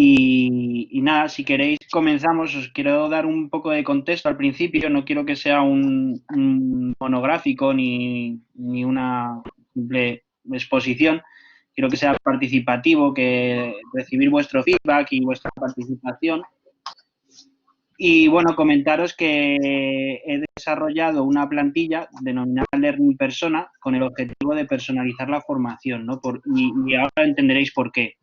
Y nada, si queréis comenzamos. Os quiero dar un poco de contexto al principio. No quiero que sea un monográfico ni una simple exposición. Quiero que sea participativo, que recibir vuestro feedback y vuestra participación. Y bueno, comentaros que he desarrollado una plantilla denominada Learning Persona con el objetivo de personalizar la formación, ¿no? Y ahora entenderéis por qué.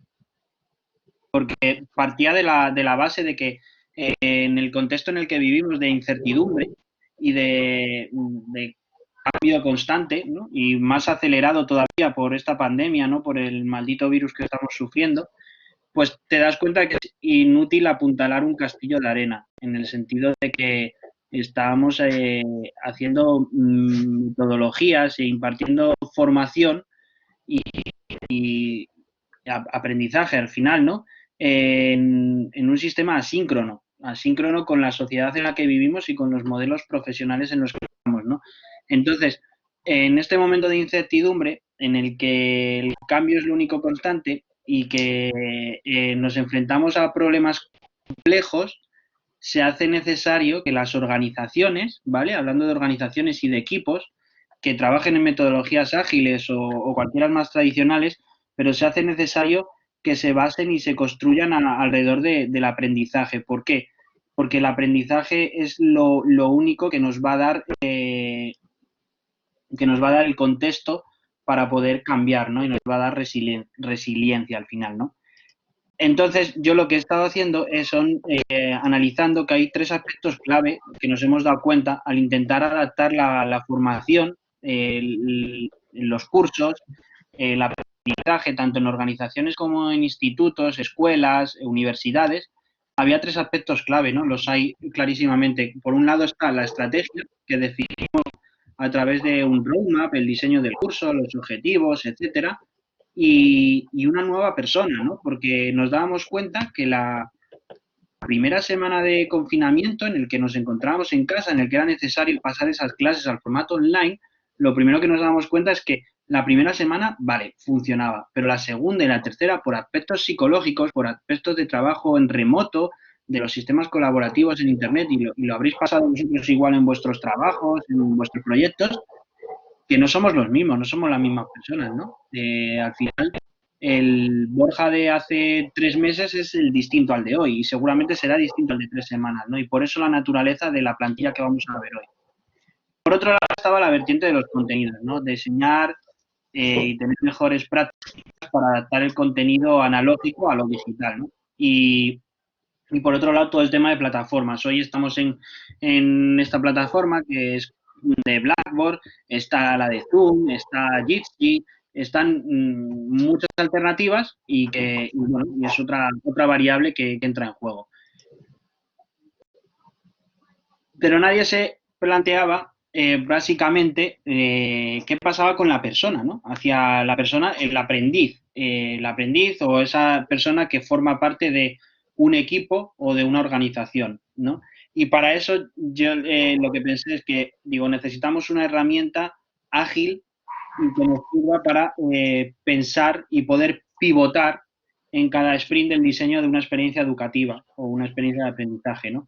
Porque partía de la base de que en el contexto en el que vivimos de incertidumbre y de cambio constante, ¿no? Y más acelerado todavía por esta pandemia, ¿no? Por el maldito virus que estamos sufriendo, pues te das cuenta que es inútil apuntalar un castillo de arena, en el sentido de que estábamos haciendo metodologías e impartiendo formación y aprendizaje al final, ¿no? En un sistema asíncrono con la sociedad en la que vivimos y con los modelos profesionales en los que estamos, ¿no? Entonces, en este momento de incertidumbre, en el que el cambio es lo único constante y que nos enfrentamos a problemas complejos, se hace necesario que las organizaciones, ¿vale? Hablando de organizaciones y de equipos, que trabajen en metodologías ágiles o cualquiera más tradicionales, pero se hace necesario que se basen y se construyan alrededor del aprendizaje. ¿Por qué? Porque el aprendizaje es lo único que nos va a dar el contexto para poder cambiar, ¿no? Y nos va a dar resiliencia al final, ¿no? Entonces, yo lo que he estado haciendo son analizando que hay tres aspectos clave que nos hemos dado cuenta al intentar adaptar la formación, los cursos, el aprendizaje, tanto en organizaciones como en institutos, escuelas, universidades. Había tres aspectos clave, ¿no? Los hay clarísimamente. Por un lado está la estrategia, que definimos a través de un roadmap, el diseño del curso, los objetivos, etcétera, y una nueva persona, ¿no? Porque nos dábamos cuenta que la primera semana de confinamiento en el que nos encontrábamos en casa, en el que era necesario pasar esas clases al formato online, lo primero que nos dábamos cuenta es que la primera semana, vale, funcionaba, pero la segunda y la tercera, por aspectos psicológicos, por aspectos de trabajo en remoto, de los sistemas colaborativos en Internet, y lo habréis pasado vosotros igual en vuestros trabajos, en vuestros proyectos, que no somos los mismos, no somos las mismas personas, ¿no? Al final, el Borja de hace 3 meses es el distinto al de hoy y seguramente será distinto al de 3 semanas, ¿no? Y por eso la naturaleza de la plantilla que vamos a ver hoy. Por otro lado estaba la vertiente de los contenidos, ¿no? De enseñar y tener mejores prácticas para adaptar el contenido analógico a lo digital, ¿no? Y por otro lado, todo el tema de plataformas. Hoy estamos en esta plataforma que es de Blackboard, está la de Zoom, está Jitsi, están muchas alternativas y es otra variable que entra en juego. Pero nadie se planteaba básicamente qué pasaba con la persona, ¿no? Hacia la persona, el aprendiz o esa persona que forma parte de un equipo o de una organización, ¿no? Y para eso yo lo que pensé es que, digo, necesitamos una herramienta ágil y que nos sirva para pensar y poder pivotar en cada sprint del diseño de una experiencia educativa o una experiencia de aprendizaje, ¿no?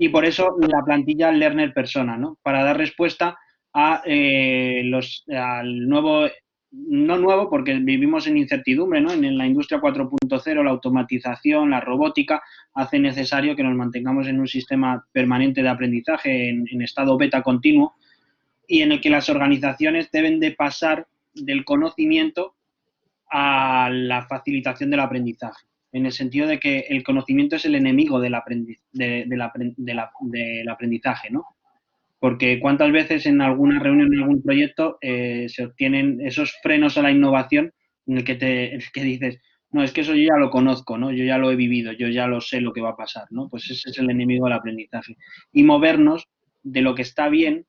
Y por eso la plantilla Learner Persona, ¿no? Para dar respuesta a al nuevo, no nuevo porque vivimos en incertidumbre, ¿no? En la industria 4.0, la automatización, la robótica, hace necesario que nos mantengamos en un sistema permanente de aprendizaje en estado beta continuo y en el que las organizaciones deben de pasar del conocimiento a la facilitación del aprendizaje, en el sentido de que el conocimiento es el enemigo del aprendizaje, ¿no? Porque cuántas veces en alguna reunión, en algún proyecto, se obtienen esos frenos a la innovación en el que dices, no, es que eso yo ya lo conozco, ¿no? Yo ya lo he vivido, yo ya lo sé lo que va a pasar, ¿no? Pues ese es el enemigo del aprendizaje. Y movernos de lo que está bien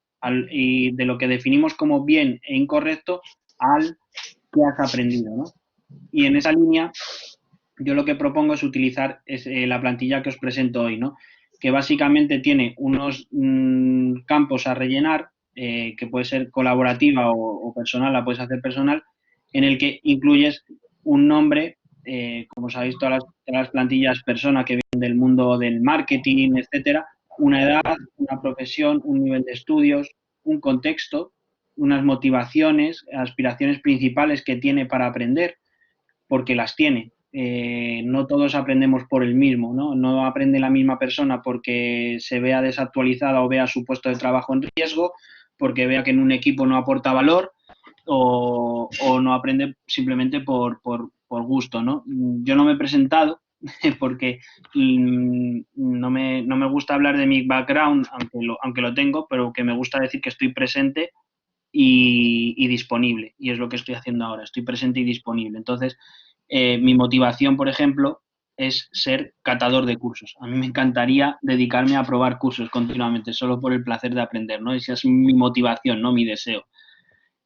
y de lo que definimos como bien e incorrecto al que has aprendido, ¿no? Y en esa línea, yo lo que propongo es utilizar la plantilla que os presento hoy, ¿no? Que básicamente tiene unos campos a rellenar, que puede ser colaborativa o personal, la puedes hacer personal, en el que incluyes un nombre, como como sabéis, todas las plantillas personas que vienen del mundo del marketing, etcétera, una edad, una profesión, un nivel de estudios, un contexto, unas motivaciones, aspiraciones principales que tiene para aprender, porque las tiene. No todos aprendemos por el mismo, ¿no? No aprende la misma persona porque se vea desactualizada o vea su puesto de trabajo en riesgo, porque vea que en un equipo no aporta valor o no aprende simplemente por gusto, ¿no? Yo no me he presentado porque no me gusta hablar de mi background, aunque lo tengo, pero que me gusta decir que estoy presente y disponible. Y es lo que estoy haciendo ahora, estoy presente y disponible. Entonces, mi motivación, por ejemplo, es ser catador de cursos. A mí me encantaría dedicarme a probar cursos continuamente, solo por el placer de aprender, ¿no? Esa es mi motivación, ¿no? Mi deseo.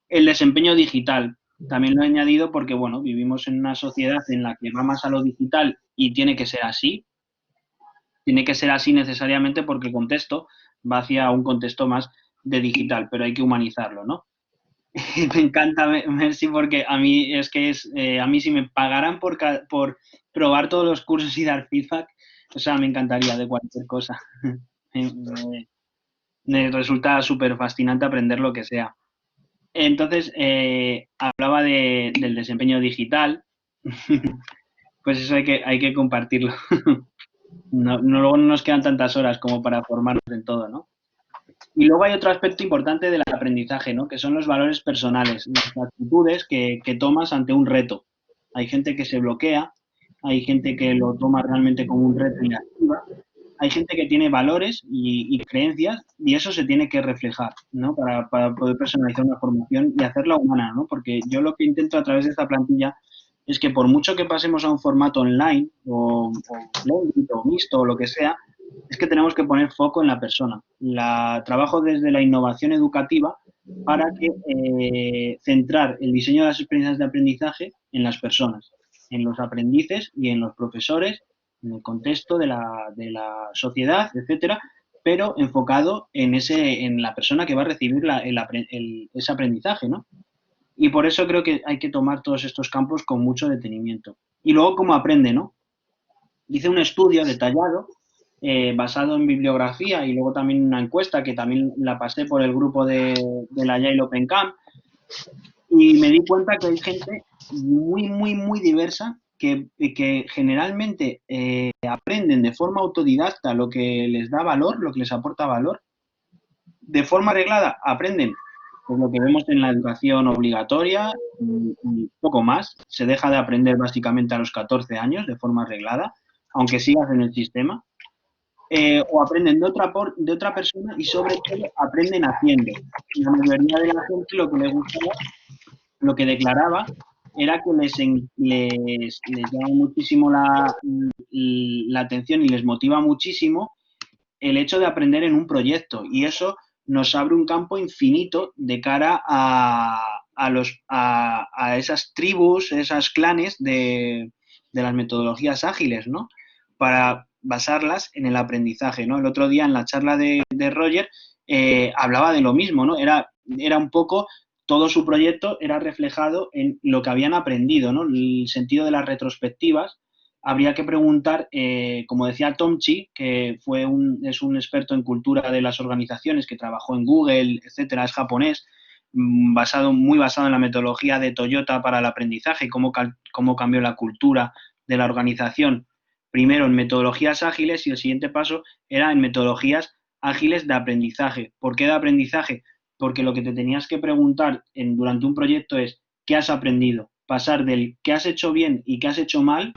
El desempeño digital también lo he añadido porque, bueno, vivimos en una sociedad en la que va más a lo digital y tiene que ser así. Tiene que ser así necesariamente porque el contexto va hacia un contexto más de digital, pero hay que humanizarlo, ¿no? Me encanta Mercy porque a mí a mí si me pagaran por probar todos los cursos y dar feedback, o sea, me encantaría de cualquier cosa. Me resulta súper fascinante aprender lo que sea. Entonces, hablaba del desempeño digital, pues eso hay que compartirlo. Luego no nos quedan tantas horas como para formarnos en todo, ¿no? Y luego hay otro aspecto importante del aprendizaje, ¿no? Que son los valores personales, las actitudes que tomas ante un reto. Hay gente que se bloquea, hay gente que lo toma realmente como un reto y activa, hay gente que tiene valores y creencias y eso se tiene que reflejar, ¿no? Para poder personalizar una formación y hacerla humana, ¿no? Porque yo lo que intento a través de esta plantilla es que por mucho que pasemos a un formato online blended o mixto o lo que sea, es que tenemos que poner foco en la persona. Trabajo desde la innovación educativa para que centrar el diseño de las experiencias de aprendizaje en las personas, en los aprendices y en los profesores, en el contexto de la sociedad, etcétera, pero enfocado en la persona que va a recibir ese aprendizaje, ¿no? Y por eso creo que hay que tomar todos estos campos con mucho detenimiento. Y luego, ¿cómo aprende, no? Hice un estudio detallado basado en bibliografía y luego también una encuesta que también la pasé por el grupo de la Yale Open Camp y me di cuenta que hay gente muy diversa que generalmente aprenden de forma autodidacta lo que les da valor, lo que les aporta valor. De forma reglada aprenden pues, lo que vemos en la educación obligatoria y poco más. Se deja de aprender básicamente a los 14 años de forma reglada, aunque sigas en el sistema. O aprenden de otra persona y sobre todo aprenden haciendo. La mayoría de la gente lo que le gustaba, lo que declaraba, era que les llama muchísimo la atención y les motiva muchísimo el hecho de aprender en un proyecto y eso nos abre un campo infinito de cara a esas tribus, esas clanes de las metodologías ágiles, ¿no? Para basarlas en el aprendizaje, ¿no? El otro día en la charla de Roger hablaba de lo mismo, ¿no? Era un poco todo su proyecto era reflejado en lo que habían aprendido, ¿no? El sentido de las retrospectivas. Habría que preguntar, como decía Tomchi, que es un experto en cultura de las organizaciones, que trabajó en Google, etcétera, es japonés, muy basado en la metodología de Toyota para el aprendizaje, cómo cambió la cultura de la organización, primero en metodologías ágiles y el siguiente paso era en metodologías ágiles de aprendizaje. ¿Por qué de aprendizaje? Porque lo que te tenías que preguntar durante un proyecto es ¿qué has aprendido? Pasar del qué has hecho bien y qué has hecho mal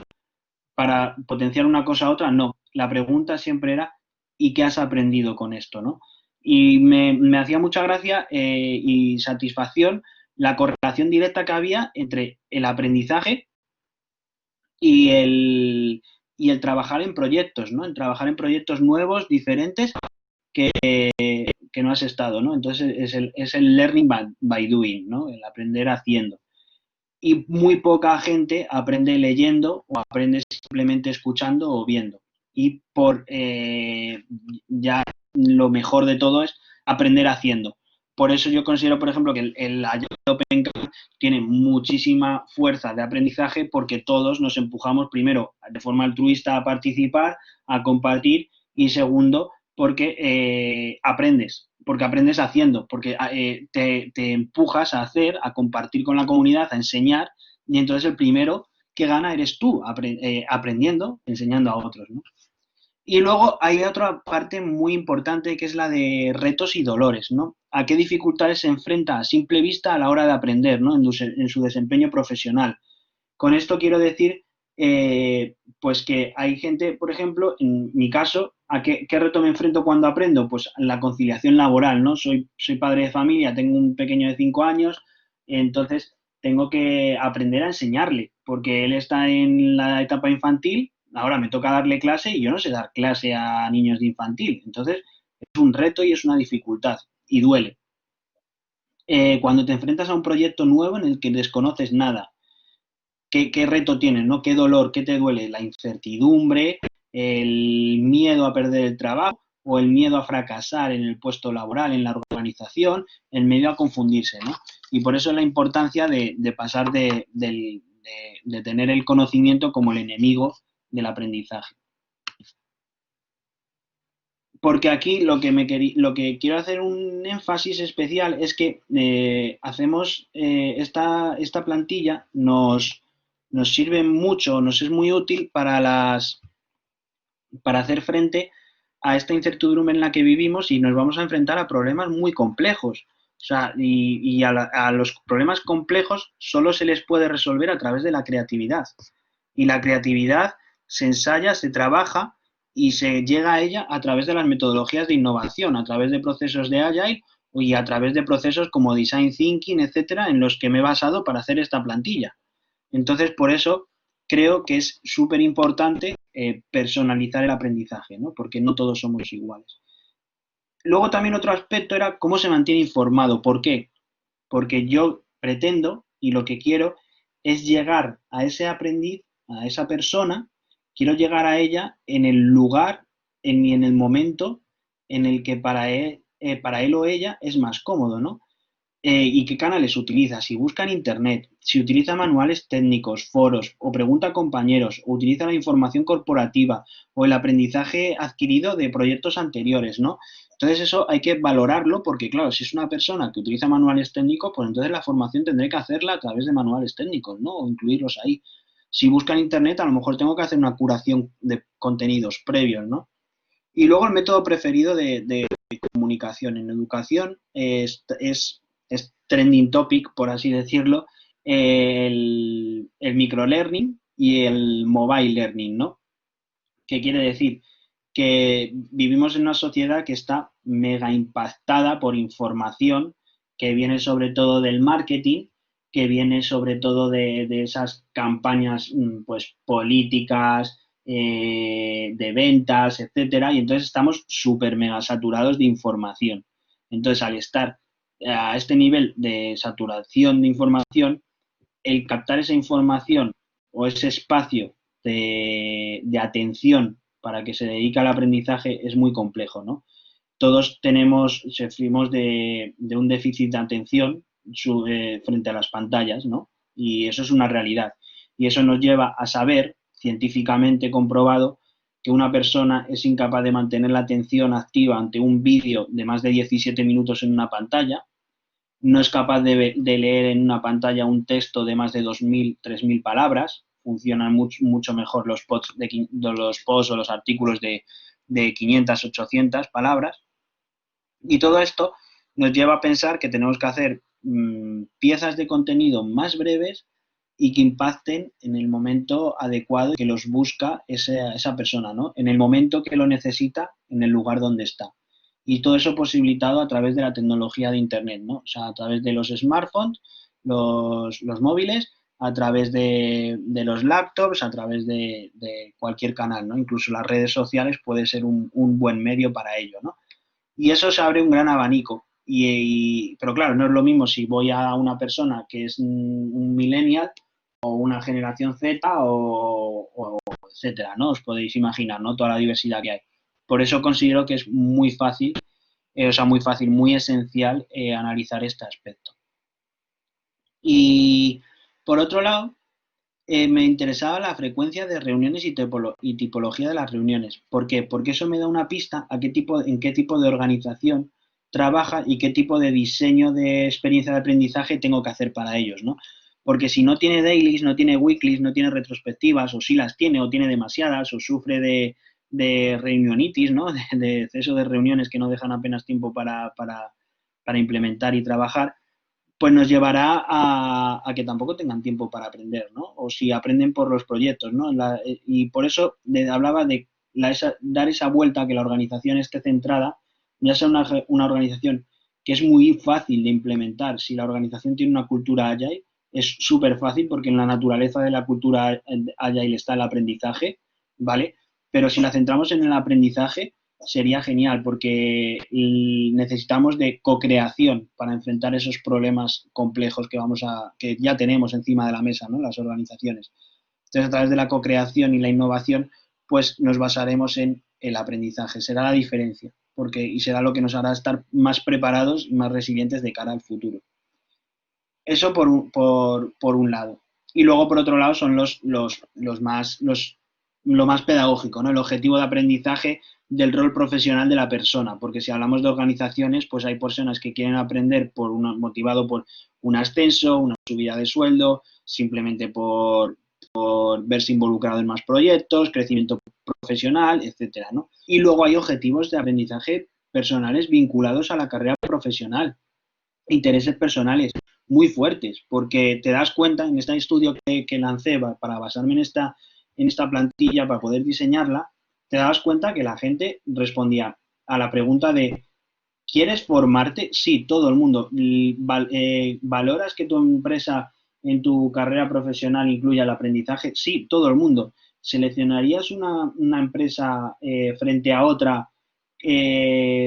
para potenciar una cosa a otra, no. La pregunta siempre era ¿y qué has aprendido con esto? ¿No? Y me hacía mucha gracia y satisfacción la correlación directa que había entre el aprendizaje y el trabajar en proyectos, ¿no? En trabajar en proyectos nuevos, diferentes, que no has estado, ¿no? Entonces es el learning by doing, ¿no? El aprender haciendo. Y muy poca gente aprende leyendo o aprende simplemente escuchando o viendo. Y ya lo mejor de todo es aprender haciendo. por eso yo considero, por ejemplo, que el Agile Open Camp tiene muchísima fuerza de aprendizaje porque todos nos empujamos, primero, de forma altruista a participar, a compartir, y segundo, porque porque aprendes haciendo, porque te empujas a hacer, a compartir con la comunidad, a enseñar, y entonces el primero que gana eres tú, aprendiendo, enseñando a otros, ¿no? Y luego hay otra parte muy importante que es la de retos y dolores, ¿no? ¿A qué dificultades se enfrenta a simple vista a la hora de aprender, ¿no? En su desempeño profesional. Con esto quiero decir, pues que hay gente, por ejemplo, en mi caso, ¿a qué reto me enfrento cuando aprendo? Pues la conciliación laboral, ¿no? Soy padre de familia, tengo un pequeño de 5 años, entonces tengo que aprender a enseñarle, porque él está en la etapa infantil, ahora me toca darle clase y yo no sé dar clase a niños de infantil. Entonces, es un reto y es una dificultad y duele. Cuando te enfrentas a un proyecto nuevo en el que desconoces nada, ¿qué reto tienes, ¿no? ¿Qué dolor, qué te duele? La incertidumbre, el miedo a perder el trabajo o el miedo a fracasar en el puesto laboral, en la organización, el miedo a confundirse, ¿no? Y por eso la importancia de pasar de tener el conocimiento como el enemigo del aprendizaje. Porque aquí lo que quiero hacer un énfasis especial es que hacemos esta plantilla nos sirve mucho, nos es muy útil para hacer frente a esta incertidumbre en la que vivimos y nos vamos a enfrentar a problemas muy complejos. O sea, a los problemas complejos solo se les puede resolver a través de la creatividad. Y la creatividad se ensaya, se trabaja y se llega a ella a través de las metodologías de innovación, a través de procesos de Agile y a través de procesos como Design Thinking, etcétera, en los que me he basado para hacer esta plantilla. Entonces, por eso creo que es súper importante personalizar el aprendizaje, ¿no? Porque no todos somos iguales. Luego también otro aspecto era cómo se mantiene informado. ¿Por qué? Porque yo pretendo y lo que quiero es llegar a ese aprendiz, a esa persona, quiero llegar a ella en el lugar y en el momento en el que para él o ella es más cómodo, ¿no? Y qué canales utiliza, si busca en Internet, si utiliza manuales técnicos, foros, o pregunta a compañeros, o utiliza la información corporativa, o el aprendizaje adquirido de proyectos anteriores, ¿no? Entonces eso hay que valorarlo porque, claro, si es una persona que utiliza manuales técnicos, pues entonces la formación tendré que hacerla a través de manuales técnicos, ¿no? O incluirlos ahí. Si busca en Internet, a lo mejor tengo que hacer una curación de contenidos previos, ¿no? Y luego el método preferido de comunicación en educación es trending topic, por así decirlo, el microlearning y el mobile learning, ¿no? ¿Qué quiere decir? Que vivimos en una sociedad que está mega impactada por información que viene sobre todo del marketing, que viene sobre todo de esas campañas pues políticas, de ventas, etcétera, y entonces estamos súper mega saturados de información. Entonces, al estar a este nivel de saturación de información, el captar esa información o ese espacio de atención para que se dedique al aprendizaje es muy complejo, ¿no? Todos sufrimos de un déficit de atención frente a las pantallas, ¿no? Y eso es una realidad. Y eso nos lleva a saber, científicamente comprobado, que una persona es incapaz de mantener la atención activa ante un vídeo de más de 17 minutos en una pantalla, no es capaz de leer en una pantalla un texto de más de 2.000, 3.000 palabras, funcionan mucho mejor los posts o los artículos de 500, 800 palabras, y todo esto nos lleva a pensar que tenemos que hacer piezas de contenido más breves y que impacten en el momento adecuado que los busca esa persona, ¿no? En el momento que lo necesita, en el lugar donde está. Y todo eso posibilitado a través de la tecnología de Internet, ¿no? O sea, a través de los smartphones, los móviles, a través de los laptops, a través de cualquier canal, ¿no? Incluso las redes sociales puede ser un buen medio para ello, ¿no? Y eso se abre un gran abanico. Pero claro, no es lo mismo si voy a una persona que es un millennial o una generación Z o etcétera, ¿no? Os podéis imaginar, ¿no? Toda la diversidad que hay. Por eso considero que es muy fácil o sea, muy fácil, muy esencial analizar este aspecto. Y por otro lado, me interesaba la frecuencia de reuniones y tipología de las reuniones. ¿Por qué? Porque eso me da una pista a en qué tipo de organización trabaja y qué tipo de diseño de experiencia de aprendizaje tengo que hacer para ellos, ¿no? Porque si no tiene dailies, no tiene weeklies, no tiene retrospectivas, o si las tiene o tiene demasiadas, o sufre de reunionitis, ¿no? De exceso de reuniones que no dejan apenas tiempo para implementar y trabajar, pues nos llevará a que tampoco tengan tiempo para aprender, ¿no? O si aprenden por los proyectos, ¿no? Y por eso hablaba de dar esa vuelta a que la organización esté centrada, ya sea una organización que es muy fácil de implementar. Si la organización tiene una cultura agile, es súper fácil porque en la naturaleza de la cultura agile está el aprendizaje, ¿vale? Pero si la centramos en el aprendizaje, sería genial porque necesitamos de co-creación para enfrentar esos problemas complejos que ya tenemos encima de la mesa, ¿no? Las organizaciones. Entonces, a través de la co-creación y la innovación, pues nos basaremos en el aprendizaje. Será la diferencia y será lo que nos hará estar más preparados y más resilientes de cara al futuro. Eso por un lado. Y luego, por otro lado, son lo más pedagógico, ¿no? El objetivo de aprendizaje del rol profesional de la persona, porque si hablamos de organizaciones, pues hay personas que quieren aprender motivado por un ascenso, una subida de sueldo, simplemente por verse involucrado en más proyectos, crecimiento profesional, etcétera, ¿no? Y luego hay objetivos de aprendizaje personales vinculados a la carrera profesional, intereses personales muy fuertes, porque te das cuenta en este estudio que lancé para basarme en esta plantilla, para poder diseñarla, te das cuenta que la gente respondía a la pregunta de ¿quieres formarte? Sí, todo el mundo. ¿Valoras que tu empresa en tu carrera profesional incluya el aprendizaje? Sí, todo el mundo. ¿Seleccionarías una empresa frente a otra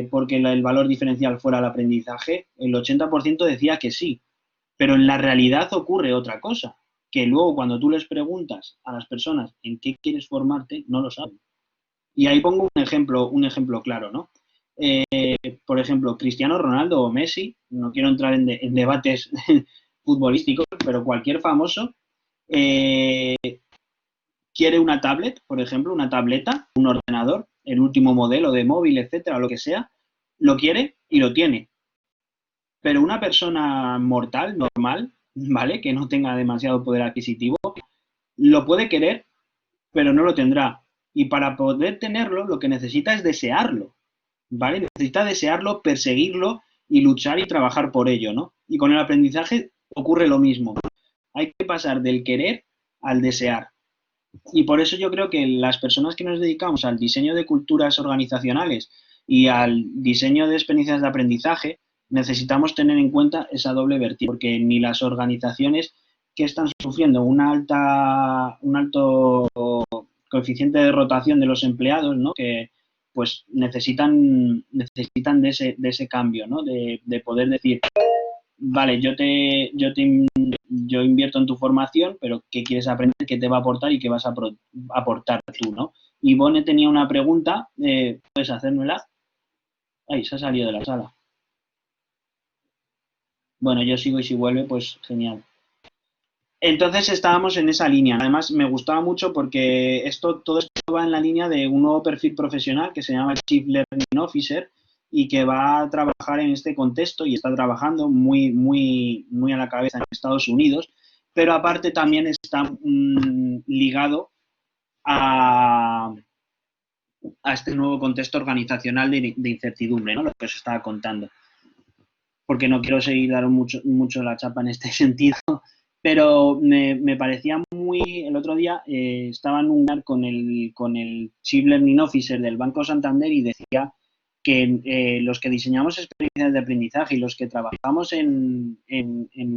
porque el valor diferencial fuera el aprendizaje? El 80% decía que sí, pero en la realidad ocurre otra cosa, que luego cuando tú les preguntas a las personas en qué quieres formarte, no lo saben. Y ahí pongo un ejemplo claro, ¿no? Por ejemplo, Cristiano Ronaldo o Messi, no quiero entrar en debates futbolísticos, pero cualquier famoso eh, quiere una tablet, por ejemplo, una tableta, un ordenador, el último modelo de móvil, etcétera, lo que sea, lo quiere y lo tiene. Pero una persona mortal, normal, ¿vale? Que no tenga demasiado poder adquisitivo, lo puede querer, pero no lo tendrá. Y para poder tenerlo, lo que necesita es desearlo, ¿vale? Necesita desearlo, perseguirlo y luchar y trabajar por ello, ¿no? Y con el aprendizaje ocurre lo mismo. Hay que pasar del querer al desear. Y por eso yo creo que las personas que nos dedicamos al diseño de culturas organizacionales y al diseño de experiencias de aprendizaje, necesitamos tener en cuenta esa doble vertiente, porque ni las organizaciones que están sufriendo un alto coeficiente de rotación de los empleados, ¿no? Que pues necesitan de ese cambio, ¿no? De poder decir, vale, yo invierto en tu formación, pero ¿qué quieres aprender? ¿Qué te va a aportar y qué vas a aportar tú, ¿no? Y Bone tenía una pregunta, ¿puedes hacérmela? Ay, se ha salido de la sala. Bueno, yo sigo y si vuelve, pues genial. Entonces estábamos en esa línea. Además, me gustaba mucho porque todo esto va en la línea de un nuevo perfil profesional que se llama Chief Learning Officer y que va a trabajar en este contexto y está trabajando muy, muy, muy a la cabeza en Estados Unidos, pero aparte también está ligado a este nuevo contexto organizacional de incertidumbre, ¿no? Lo que os estaba contando. Porque no quiero seguir dando mucho la chapa en este sentido, pero me parecía muy... El otro día estaba en un lugar con el Chief Learning Officer del Banco Santander y decía que los que diseñamos experiencias de aprendizaje y los que trabajamos en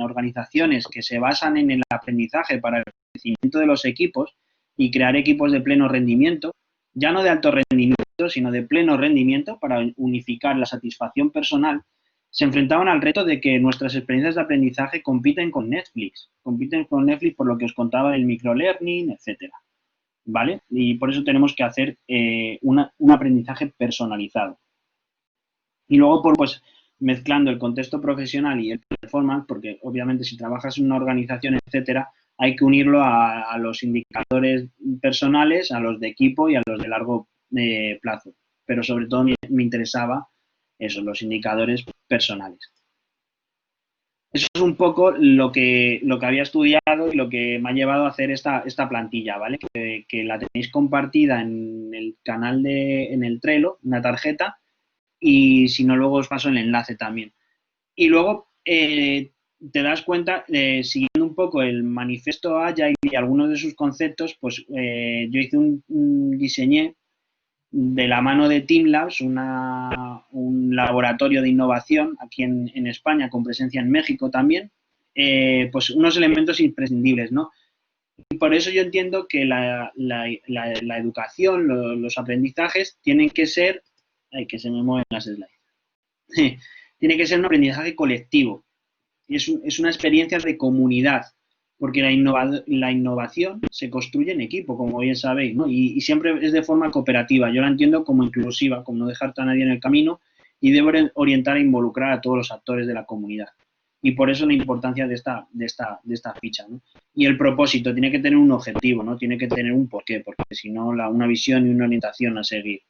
organizaciones que se basan en el aprendizaje para el crecimiento de los equipos y crear equipos de pleno rendimiento, ya no de alto rendimiento, sino de pleno rendimiento para unificar la satisfacción personal, se enfrentaban al reto de que nuestras experiencias de aprendizaje compiten con Netflix por lo que os contaba del microlearning, etcétera, ¿vale? Y por eso tenemos que hacer un aprendizaje personalizado. Y luego, pues, mezclando el contexto profesional y el performance, porque obviamente si trabajas en una organización, etcétera, hay que unirlo a los indicadores personales, a los de equipo y a los de largo plazo. Pero sobre todo me interesaba eso, los indicadores personales. Eso es un poco lo que había estudiado y lo que me ha llevado a hacer esta plantilla, ¿vale? Que la tenéis compartida en el canal en el Trello, una tarjeta, y si no, luego os paso el enlace también. Y luego te das cuenta, siguiendo un poco el manifiesto Agile y algunos de sus conceptos, pues yo hice diseñé de la mano de Teamlabs, un laboratorio de innovación aquí en España, con presencia en México también, pues unos elementos imprescindibles, ¿no? Y por eso yo entiendo que la educación, los aprendizajes, tienen que ser, ay, que se me mueven las slides, tiene que ser un aprendizaje colectivo, es una experiencia de comunidad, porque la innovación se construye en equipo, como bien sabéis, ¿no? Y siempre es de forma cooperativa. Yo la entiendo como inclusiva, como no dejarte a nadie en el camino, y debo orientar e involucrar a todos los actores de la comunidad. Y por eso la importancia de esta ficha, ¿no? Y el propósito tiene que tener un objetivo, ¿no? Tiene que tener un porqué, porque si no, una visión y una orientación a seguir.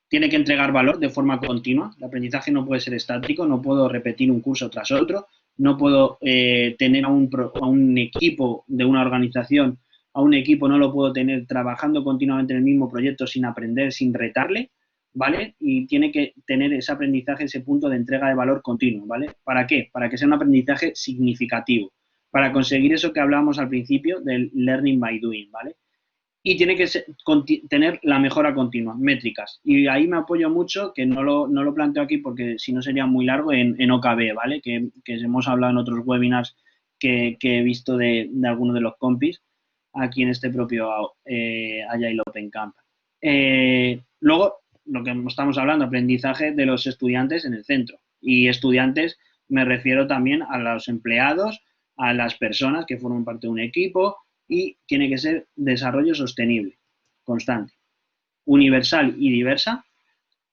Tiene que entregar valor de forma continua. El aprendizaje no puede ser estático, no puedo repetir un curso tras otro, no puedo tener a un equipo de una organización, a un equipo no lo puedo tener trabajando continuamente en el mismo proyecto sin aprender, sin retarle, ¿vale? Y tiene que tener ese aprendizaje, ese punto de entrega de valor continuo, ¿vale? ¿Para qué? Para que sea un aprendizaje significativo, para conseguir eso que hablábamos al principio del learning by doing, ¿vale? Y tiene que tener la mejora continua, métricas. Y ahí me apoyo mucho, que no lo planteo aquí porque si no sería muy largo, en OKB, ¿vale? Que hemos hablado en otros webinars que he visto de algunos de los compis aquí en este propio Agile Open Camp. Luego, lo que estamos hablando, aprendizaje de los estudiantes en el centro. Y estudiantes me refiero también a los empleados, a las personas que forman parte de un equipo, y tiene que ser desarrollo sostenible, constante, universal y diversa,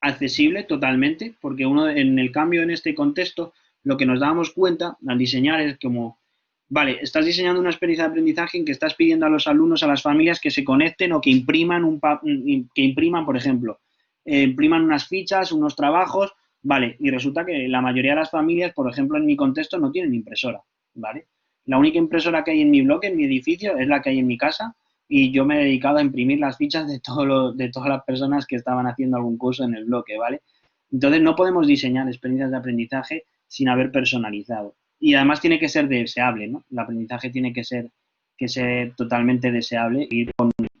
accesible totalmente, porque uno en el cambio en este contexto, lo que nos damos cuenta al diseñar es como, vale, estás diseñando una experiencia de aprendizaje en que estás pidiendo a los alumnos, a las familias que se conecten o que impriman, por ejemplo, impriman unas fichas, unos trabajos, vale, y resulta que la mayoría de las familias, por ejemplo, en mi contexto, no tienen impresora, ¿vale? La única impresora que hay en mi bloque, en mi edificio, es la que hay en mi casa, y yo me he dedicado a imprimir las fichas de todas las personas que estaban haciendo algún curso en el bloque, ¿vale? Entonces no podemos diseñar experiencias de aprendizaje sin haber personalizado. Y además tiene que ser deseable, ¿no? El aprendizaje tiene que ser totalmente deseable y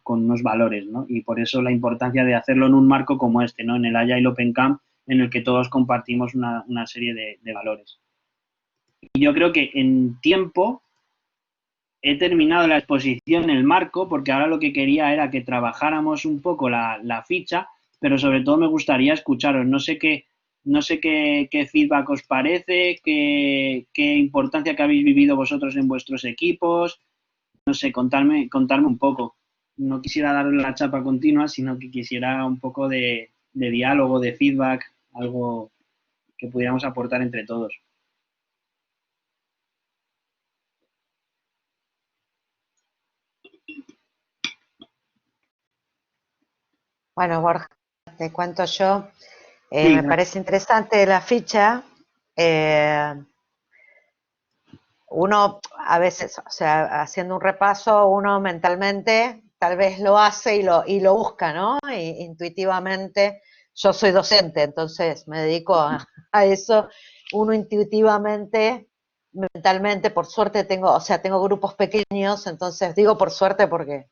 con unos valores, ¿no? Y por eso la importancia de hacerlo en un marco como este, ¿no? En el Agile Open Camp, en el que todos compartimos una serie de valores. Y yo creo que en tiempo he terminado la exposición, el marco, porque ahora lo que quería era que trabajáramos un poco la ficha, pero sobre todo me gustaría escucharos. No sé qué feedback os parece, qué importancia que habéis vivido vosotros en vuestros equipos. No sé, contarme un poco. No quisiera dar la chapa continua, sino que quisiera un poco de diálogo, de feedback, algo que pudiéramos aportar entre todos. Bueno, Borja, te cuento yo. Sí, Me parece interesante la ficha. Uno a veces, o sea, haciendo un repaso, uno mentalmente tal vez lo hace y lo busca, ¿no? Intuitivamente. Yo soy docente, entonces me dedico a eso. Uno intuitivamente, mentalmente, por suerte tengo grupos pequeños, entonces digo por suerte porque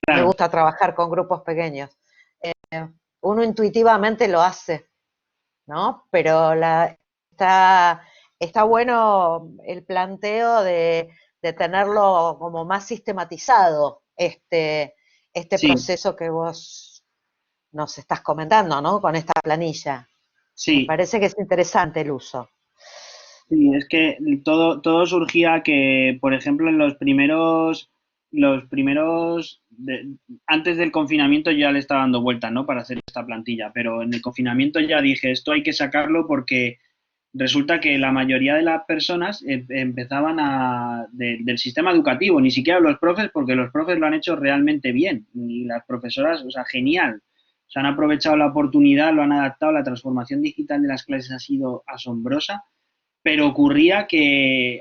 me claro, gusta trabajar con grupos pequeños. Uno intuitivamente lo hace, ¿no? Pero está bueno el planteo de tenerlo como más sistematizado, este sí, proceso que vos nos estás comentando, ¿no? Con esta planilla. Me sí. parece que es interesante el uso. Sí, es que todo surgía que, por ejemplo, en los primeros los primeros, antes del confinamiento ya le estaba dando vueltas, ¿no? Para hacer esta plantilla, pero en el confinamiento ya dije, esto hay que sacarlo porque resulta que la mayoría de las personas empezaban del sistema educativo, ni siquiera los profes, porque los profes lo han hecho realmente bien, y las profesoras, o sea, genial. Se han aprovechado la oportunidad, lo han adaptado, la transformación digital de las clases ha sido asombrosa, pero ocurría que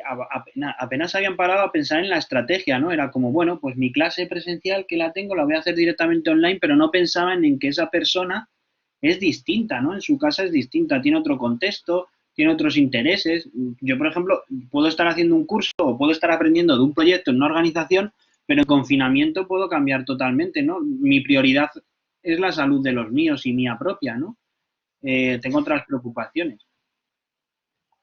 apenas habían parado a pensar en la estrategia, ¿no? Era como, bueno, pues mi clase presencial que la tengo la voy a hacer directamente online, pero no pensaban en que esa persona es distinta, ¿no? En su casa es distinta, tiene otro contexto, tiene otros intereses. Yo, por ejemplo, puedo estar haciendo un curso o puedo estar aprendiendo de un proyecto en una organización, pero en confinamiento puedo cambiar totalmente, ¿no? Mi prioridad es la salud de los míos y mía propia, ¿no? Tengo otras preocupaciones.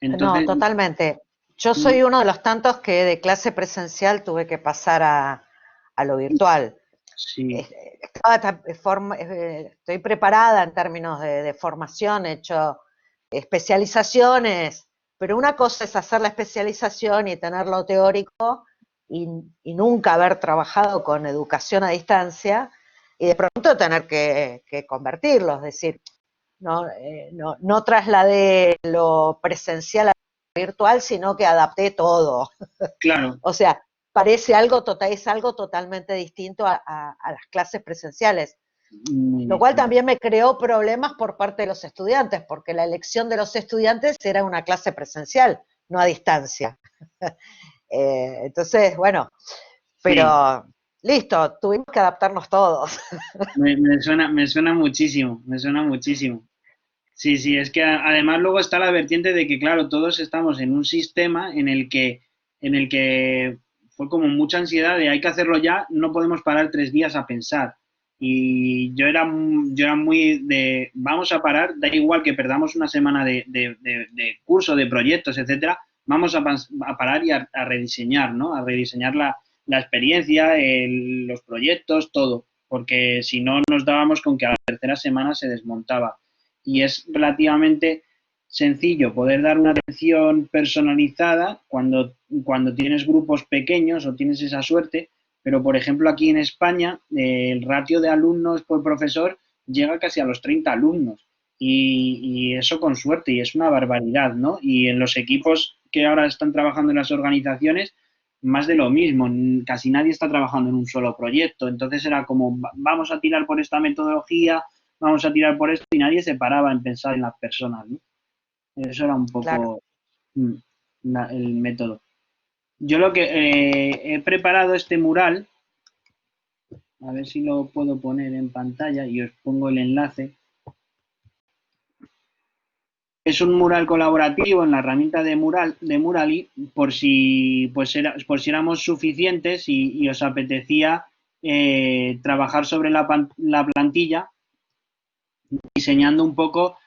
No, Entonces, totalmente. Yo mm, soy uno de los tantos que de clase presencial tuve que pasar a lo virtual. sí, Estoy preparada en términos de formación, he hecho especializaciones, pero una cosa es hacer la especialización y tenerlo teórico y nunca haber trabajado con educación a distancia y de pronto tener que convertirlo, es decir, no trasladé lo presencial a lo virtual, sino que adapté todo. claro. O sea, es algo totalmente distinto a las clases presenciales, Muy lo cual distinto. también me creó problemas por parte de los estudiantes, porque la elección de los estudiantes era una clase presencial, no a distancia. Entonces, bueno, Sí, pero listo, tuvimos que adaptarnos todos. me suena muchísimo, me suena muchísimo. Sí, sí, es que además luego está la vertiente de que, claro, todos estamos en un sistema en el que fue como mucha ansiedad de hay que hacerlo ya, no podemos parar 3 días a pensar. Y yo era muy de vamos a parar, da igual que perdamos una semana de curso, de proyectos, etcétera, vamos a parar y a rediseñar, ¿no? A rediseñar la experiencia, los proyectos, todo, porque si no nos dábamos con que a la tercera semana se desmontaba y es relativamente sencillo poder dar una atención personalizada cuando tienes grupos pequeños o tienes esa suerte, pero por ejemplo aquí en España el ratio de alumnos por profesor llega casi a los 30 alumnos y eso con suerte y es una barbaridad, ¿no? Y en los equipos que ahora están trabajando en las organizaciones, más de lo mismo, casi nadie está trabajando en un solo proyecto, entonces era como vamos a tirar por esta metodología, vamos a tirar por esto y nadie se paraba en pensar en las personas, ¿no? Eso era un Claro. poco mm, el método. Yo lo que he preparado este mural, a ver si lo puedo poner en pantalla y os pongo el enlace. Es un mural colaborativo en la herramienta de Murali, por si éramos suficientes y os apetecía trabajar sobre la plantilla diseñando un poco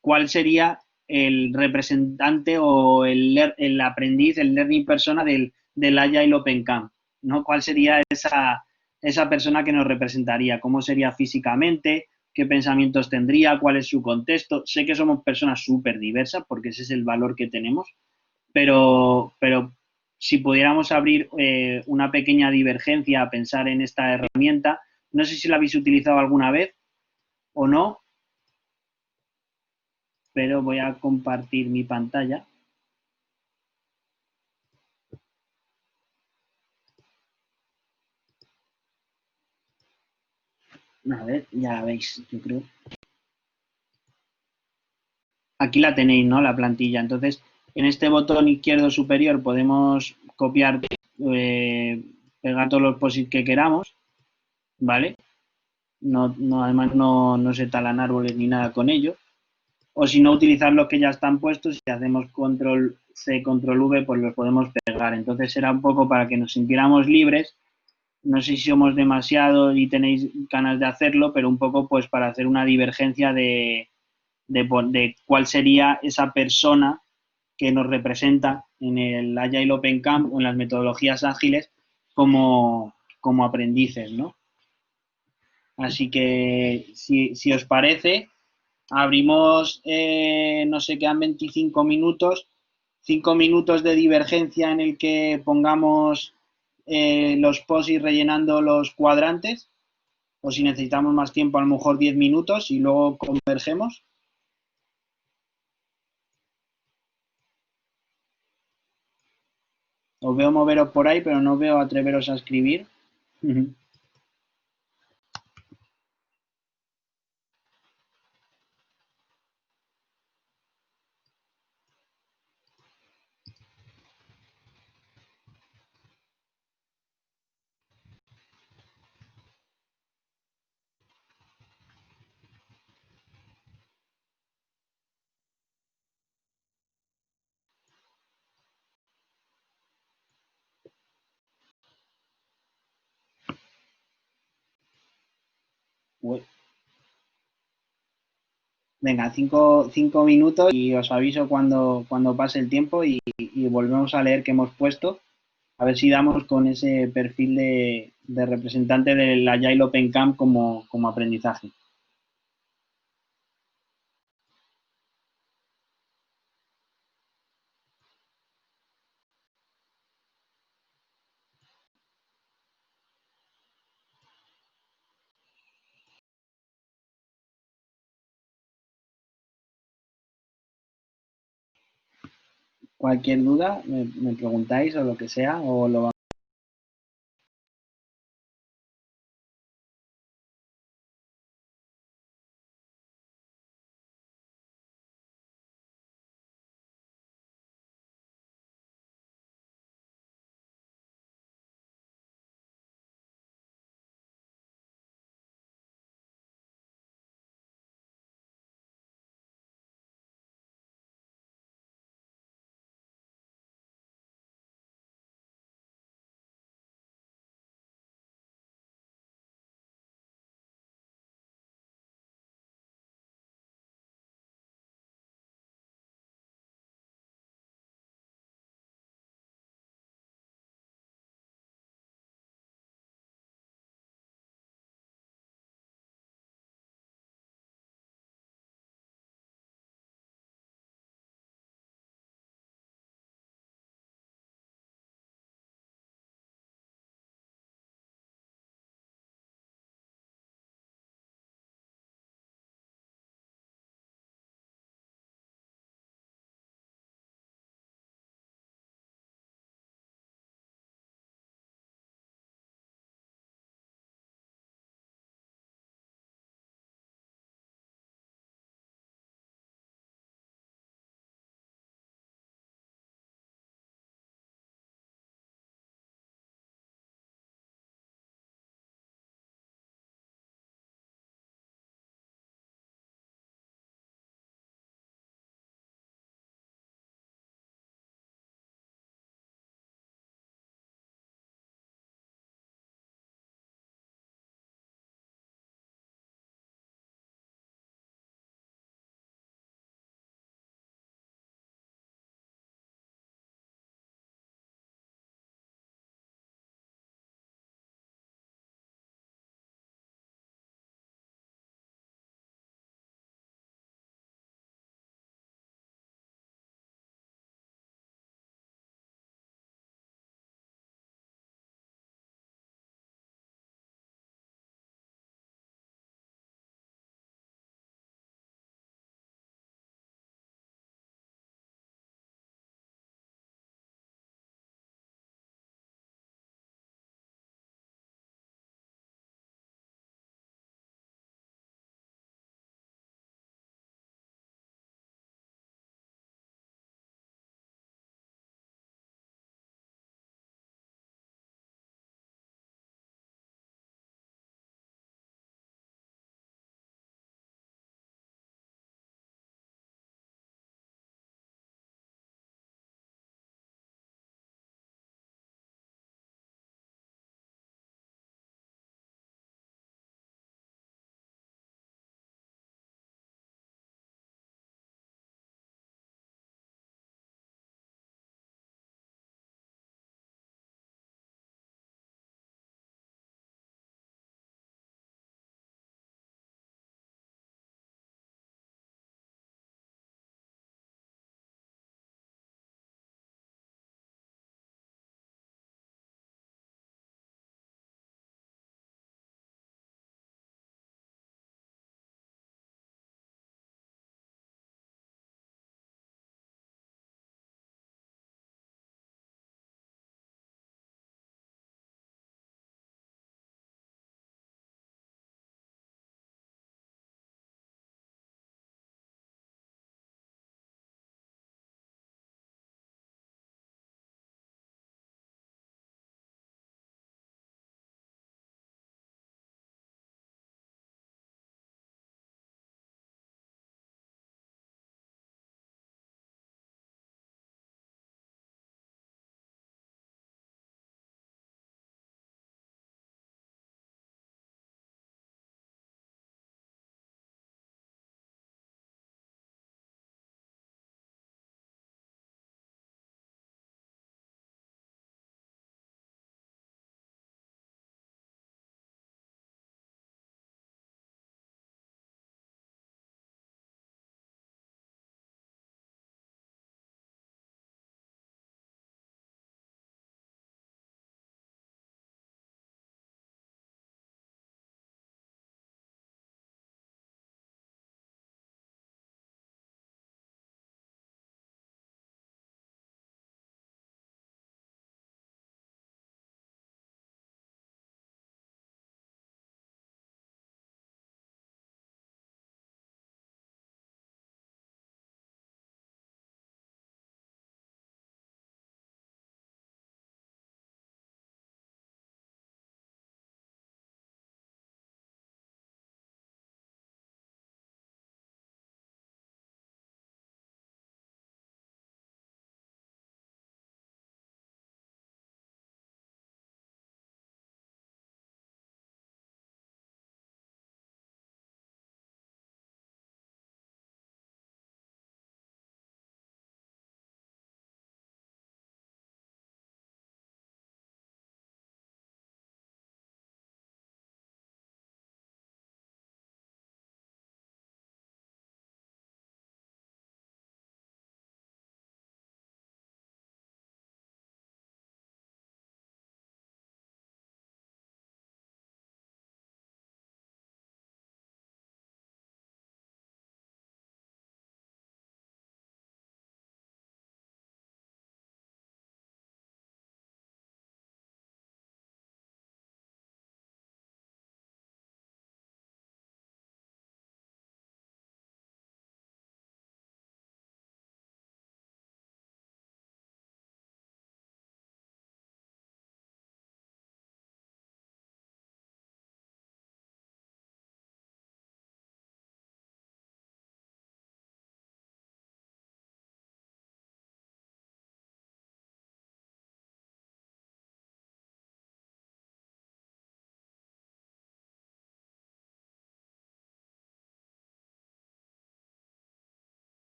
cuál sería el representante o el aprendiz, el learning persona del Agile Open Camp, ¿no? ¿Cuál sería esa persona que nos representaría? ¿Cómo sería físicamente? ¿Qué pensamientos tendría? ¿Cuál es su contexto? Sé que somos personas súper diversas porque ese es el valor que tenemos, pero si pudiéramos abrir una pequeña divergencia a pensar en esta herramienta, no sé si la habéis utilizado alguna vez o no, pero voy a compartir mi pantalla. A ver, ya la veis, yo creo. Aquí la tenéis, ¿no? La plantilla. Entonces, en este botón izquierdo superior podemos copiar, eh, pegar todos los posits que queramos, ¿vale? Además no se talan árboles ni nada con ello. O si no, utilizar los que ya están puestos, si hacemos control C, control V, pues los podemos pegar. Entonces era un poco para que nos sintiéramos libres. No sé si somos demasiado y tenéis ganas de hacerlo, pero un poco pues para hacer una divergencia de cuál sería esa persona que nos representa en el Agile Open Camp o en las metodologías ágiles como aprendices, ¿no? Así que si os parece, abrimos, no sé, quedan 25 minutos, 5 minutos de divergencia en el que pongamos los posts y rellenando los cuadrantes, o si necesitamos más tiempo, a lo mejor 10 minutos y luego convergemos. Os veo moveros por ahí, pero no veo atreveros a escribir. Venga, 5 minutos y os aviso cuando pase el tiempo y volvemos a leer qué hemos puesto. A ver si damos con ese perfil de representante del Agile Open Camp como aprendizaje. Cualquier duda, me preguntáis o lo que sea, o lo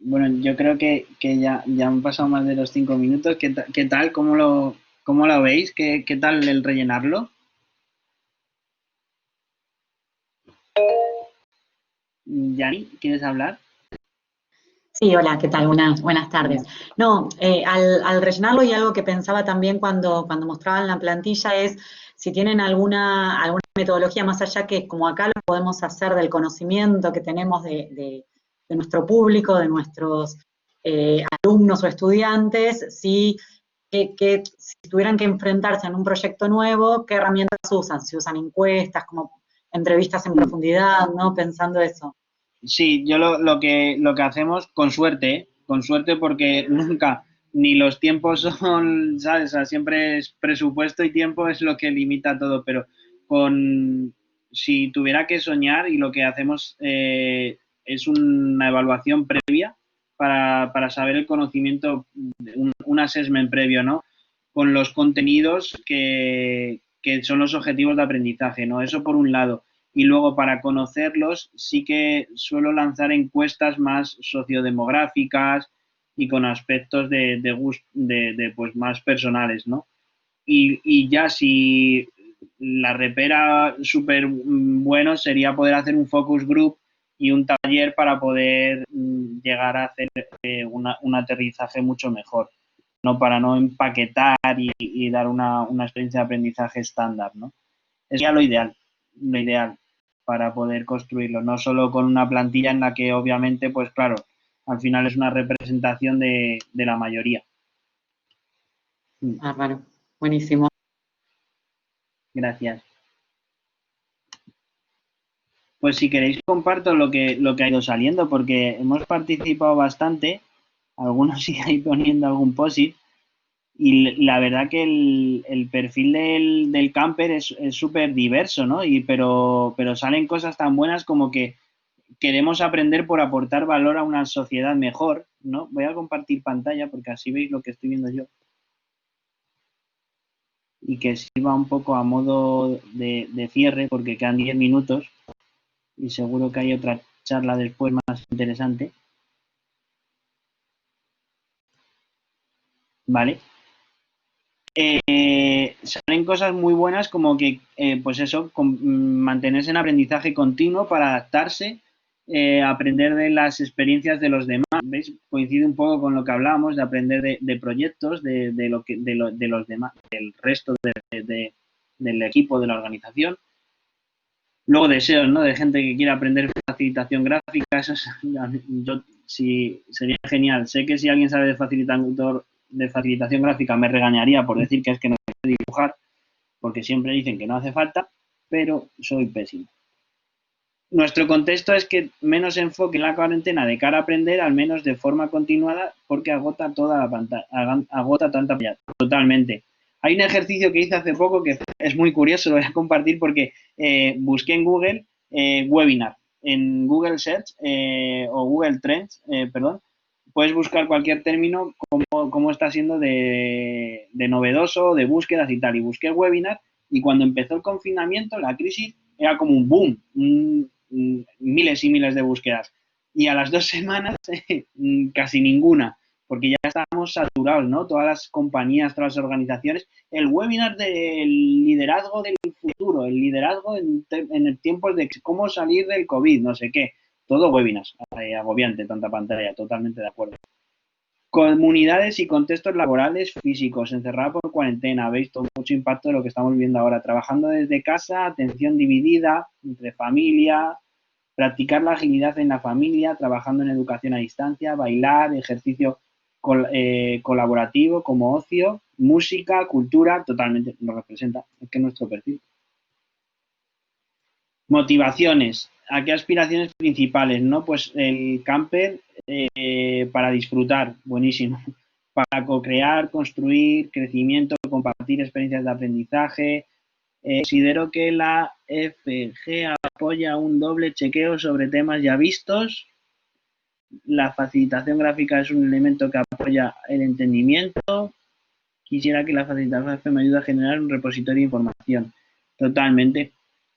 Bueno, yo creo que ya han pasado más de los 5 minutos. ¿Qué tal? Cómo lo veis? ¿Qué tal el rellenarlo? Yani, ¿quieres hablar? Sí, hola, ¿qué tal? Buenas tardes. No, al rellenarlo y algo que pensaba también cuando mostraban la plantilla es si tienen alguna metodología más allá que como acá lo podemos hacer del conocimiento que tenemos de nuestro público, de nuestros alumnos o estudiantes, si tuvieran que enfrentarse en un proyecto nuevo, ¿qué herramientas usan? Si usan encuestas, como entrevistas en profundidad, ¿no? Pensando eso. Sí, yo lo que hacemos, con suerte, ¿eh? Con suerte porque nunca, ni los tiempos son, ¿sabes? O sea, siempre es presupuesto y tiempo es lo que limita todo, pero si tuviera que soñar y lo que hacemos es una evaluación previa para saber el conocimiento, un assessment previo, ¿no? Con los contenidos que son los objetivos de aprendizaje, ¿no? Eso por un lado. Y luego para conocerlos sí que suelo lanzar encuestas más sociodemográficas y con aspectos pues más personales, ¿no? Y ya si la repera súper bueno sería poder hacer un focus group y un taller para poder llegar a hacer un aterrizaje mucho mejor, no para no empaquetar y dar una experiencia de aprendizaje estándar, ¿no? Es ya lo ideal para poder construirlo, no solo con una plantilla en la que obviamente, pues claro, al final es una representación de la mayoría. Bárbaro, buenísimo. Gracias. Pues si queréis comparto lo que ha ido saliendo, porque hemos participado bastante, algunos siguen ahí poniendo algún posit, y la verdad que el perfil del camper es súper diverso, ¿no? Pero salen cosas tan buenas como que queremos aprender por aportar valor a una sociedad mejor, ¿no? Voy a compartir pantalla porque así veis lo que estoy viendo yo. Y que sirva un poco a modo de cierre porque quedan 10 minutos y seguro que hay otra charla después más interesante. ¿Vale? Salen cosas muy buenas como que, pues eso, mantenerse en aprendizaje continuo para adaptarse, aprender de las experiencias de los demás. ¿Veis? Coincide un poco con lo que hablábamos, de aprender de proyectos, de los demás, del resto del equipo, de la organización. Luego deseos, ¿no? De gente que quiere aprender facilitación gráfica, eso es, sí, sería genial. Sé que si alguien sabe de facilitación gráfica me regañaría por decir que es que no sé dibujar, porque siempre dicen que no hace falta, pero soy pésimo. Nuestro contexto es que menos enfoque en la cuarentena de cara a aprender, al menos de forma continuada, porque agota toda la pantalla, agota tanta pantalla, totalmente. Hay un ejercicio que hice hace poco que es muy curioso, lo voy a compartir porque busqué en Google webinar, en Google Search o Google Trends, perdón, puedes buscar cualquier término como está siendo de novedoso, de búsquedas y tal. Y busqué webinar y cuando empezó el confinamiento, la crisis, era como un boom, miles y miles de búsquedas. Y a las 2 semanas, casi ninguna, porque ya estábamos saturados, ¿no? Todas las compañías, todas las organizaciones. El webinar del liderazgo del futuro, el liderazgo en tiempos de cómo salir del COVID, no sé qué. Todo webinars, agobiante, tanta pantalla, totalmente de acuerdo. Comunidades y contextos laborales físicos, encerrada por cuarentena, veis todo mucho impacto de lo que estamos viviendo ahora. Trabajando desde casa, atención dividida entre familia, practicar la agilidad en la familia, trabajando en educación a distancia, bailar, ejercicio colaborativo como ocio, música, cultura, totalmente nos representa, es que es nuestro perfil. Motivaciones, ¿a qué aspiraciones principales? ¿No? Pues el camper para disfrutar, buenísimo. Para co-crear, construir, crecimiento, compartir experiencias de aprendizaje. Considero que la FG apoya un doble chequeo sobre temas ya vistos. La facilitación gráfica es un elemento que apoya el entendimiento. Quisiera que la facilitación gráfica me ayude a generar un repositorio de información. Totalmente.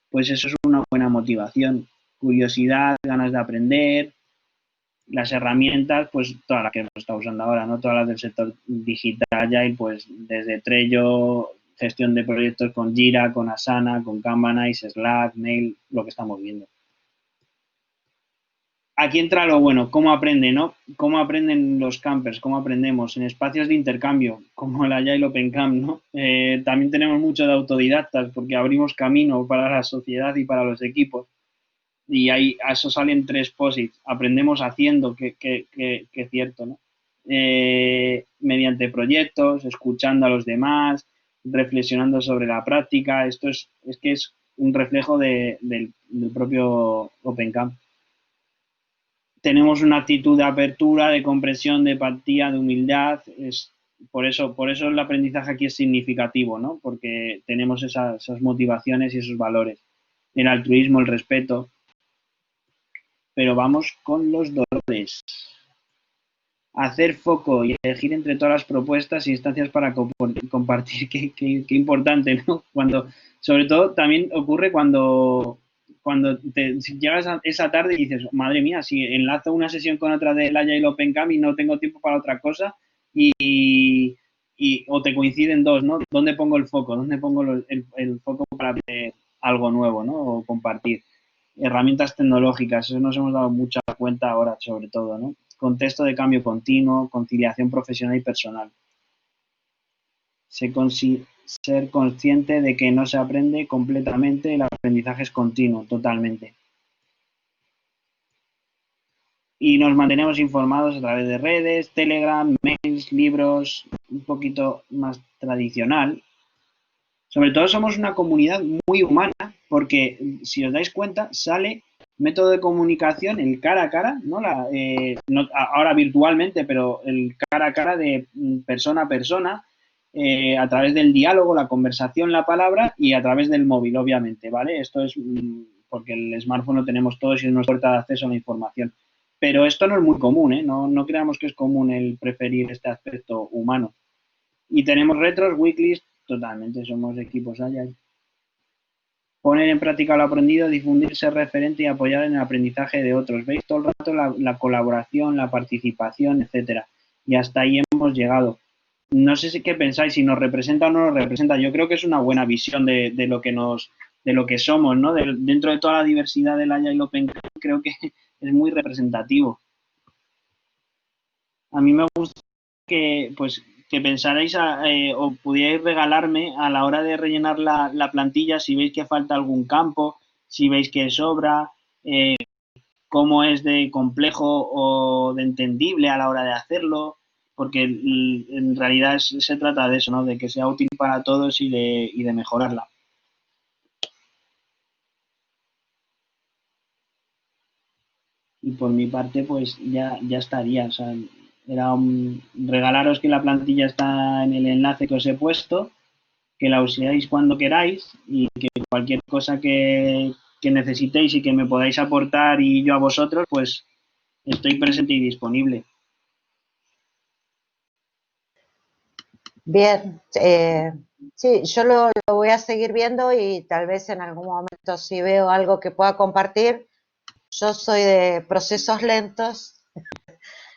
Pues eso es una buena motivación. Curiosidad, ganas de aprender. Las herramientas, pues todas las que hemos estado usando ahora, ¿no? Todas las del sector digital Agile, pues desde Trello, gestión de proyectos con Jira, con Asana, con Kanban, Ice, Slack, Mail, lo que estamos viendo. Aquí entra lo bueno, cómo aprende, ¿no? Cómo aprenden los campers, cómo aprendemos en espacios de intercambio, como el Agile Open Camp, ¿no? También tenemos mucho de autodidactas porque abrimos camino para la sociedad y para los equipos. Y ahí a eso salen 3 posits. Aprendemos haciendo, que es cierto, ¿no? Mediante proyectos, escuchando a los demás, reflexionando sobre la práctica. Esto es que es un reflejo del propio Open Camp. Tenemos una actitud de apertura, de comprensión, de empatía, de humildad. Por eso el aprendizaje aquí es significativo, ¿no? Porque tenemos esas motivaciones y esos valores. El altruismo, el respeto. Pero vamos con los dolores. Hacer foco y elegir entre todas las propuestas e instancias para compartir. Qué importante, ¿no? Sobre todo también ocurre cuando si llegas a esa tarde y dices, madre mía, si enlazo una sesión con otra del Agile Open Camp y no tengo tiempo para otra cosa o te coinciden dos, ¿no? ¿Dónde pongo el foco? ¿Dónde pongo el foco para ver algo nuevo, ¿no? O compartir. Herramientas tecnológicas, eso nos hemos dado mucha cuenta ahora, sobre todo, ¿no? Contexto de cambio continuo, conciliación profesional y personal. Ser consciente de que no se aprende completamente, el aprendizaje es continuo, totalmente. Y nos mantenemos informados a través de redes, Telegram, mails, libros, un poquito más tradicional. Sobre todo somos una comunidad muy humana, porque si os dais cuenta, sale método de comunicación, el cara a cara, ¿no? Ahora virtualmente, pero el cara a cara de persona a persona, a través del diálogo, la conversación, la palabra y a través del móvil, obviamente, ¿vale? Esto es porque el smartphone lo tenemos todos y es nuestra puerta de acceso a la información. Pero esto no es muy común, ¿eh? No creamos que es común el preferir este aspecto humano. Y tenemos retros, weeklies, totalmente, somos equipos Agile. Poner en práctica lo aprendido, difundir, ser referente y apoyar en el aprendizaje de otros. ¿Veis? Todo el rato la colaboración, la participación, etcétera. Y hasta ahí hemos llegado. No sé si qué pensáis, si nos representa o no nos representa. Yo creo que es una buena visión de lo que somos, ¿no? Dentro de toda la diversidad del Agile Open Camp, creo que es muy representativo. A mí me gusta que pensarais o pudierais regalarme a la hora de rellenar la plantilla si veis que falta algún campo, si veis que sobra, cómo es de complejo o de entendible a la hora de hacerlo, porque en realidad se trata de eso, ¿no? De que sea útil para todos y de mejorarla. Y por mi parte, pues ya estaría. O sea, era regalaros que la plantilla está en el enlace que os he puesto, que la uséis cuando queráis y que cualquier cosa que necesitéis y que me podáis aportar y yo a vosotros, pues estoy presente y disponible. Bien, sí, yo lo voy a seguir viendo y tal vez en algún momento si veo algo que pueda compartir. Yo soy de procesos lentos,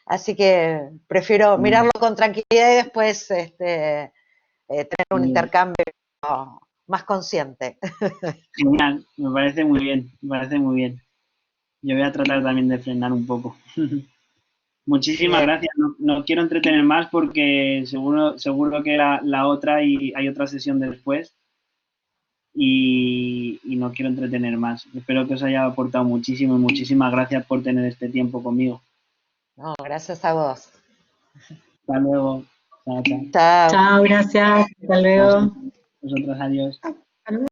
así que prefiero mirarlo con tranquilidad y después tener un intercambio más consciente. Genial, me parece muy bien, me parece muy bien. Yo voy a tratar también de frenar un poco. Muchísimas gracias. No quiero entretener más porque seguro que la otra y hay otra sesión después y no quiero entretener más. Espero que os haya aportado muchísimo y muchísimas gracias por tener este tiempo conmigo. No, gracias a vos. Hasta luego. Chao, chao. Chao. Chao, gracias. Hasta luego. Vosotros, adiós.